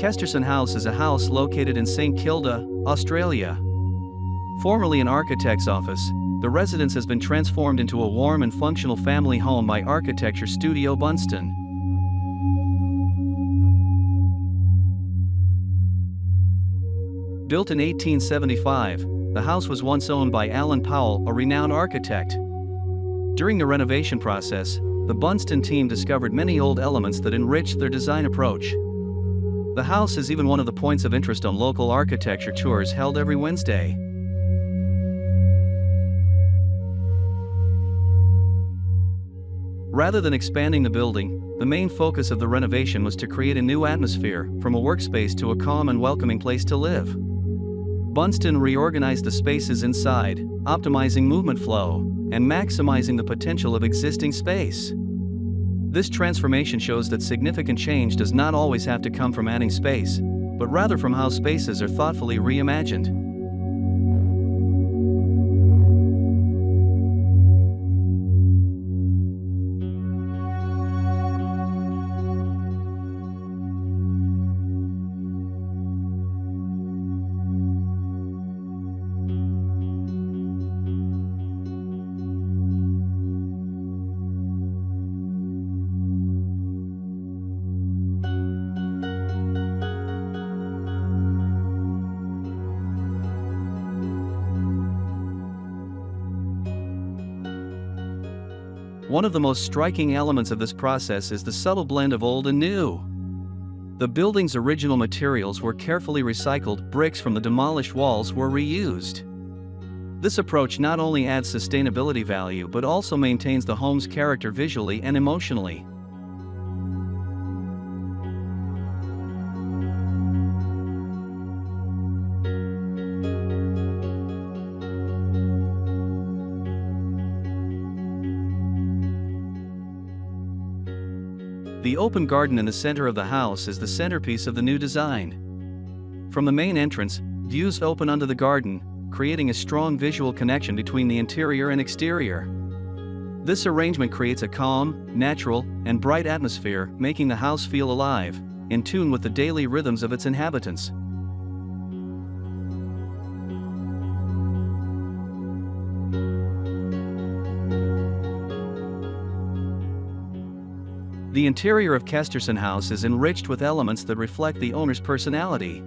Kesterson House is a house located in St Kilda, Australia. Formerly an architect's office, the residence has been transformed into a warm and functional family home by architecture studio BUNSTON. Built in 1875, the house was once owned by Alan Powell, a renowned architect. During the renovation process, the BUNSTON team discovered many old elements that enriched their design approach. The house is even one of the points of interest on local architecture tours held every Wednesday. Rather than expanding the building, the main focus of the renovation was to create a new atmosphere, from a workspace to a calm and welcoming place to live. BUNSTON reorganized the spaces inside, optimizing movement flow and maximizing the potential of existing space. This transformation shows that significant change does not always have to come from adding space, but rather from how spaces are thoughtfully reimagined. One of the most striking elements of this process is the subtle blend of old and new. The building's original materials were carefully recycled, bricks from the demolished walls were reused. This approach not only adds sustainability value but also maintains the home's character visually and emotionally. The open garden in the center of the house is the centerpiece of the new design. From the main entrance, views open onto the garden, creating a strong visual connection between the interior and exterior. This arrangement creates a calm, natural, and bright atmosphere, making the house feel alive, in tune with the daily rhythms of its inhabitants. The interior of Kesterson House is enriched with elements that reflect the owner's personality.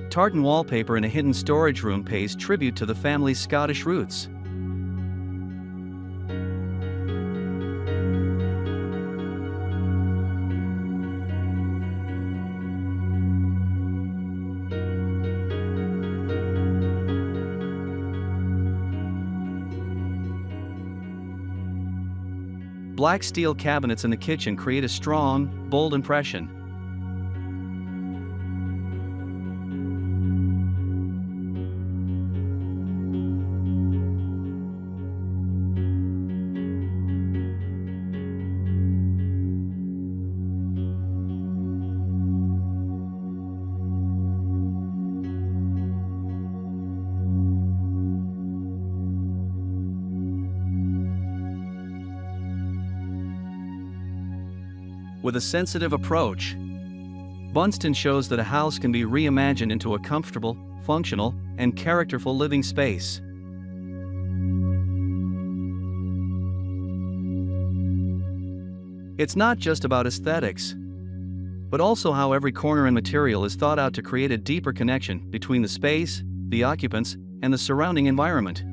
Tartan wallpaper in a hidden storage room pays tribute to the family's Scottish roots. Black steel cabinets in the kitchen create a strong, bold impression. With a sensitive approach, BUNSTON shows that a house can be reimagined into a comfortable, functional, and characterful living space. It's not just about aesthetics, but also how every corner and material is thought out to create a deeper connection between the space, the occupants, and the surrounding environment.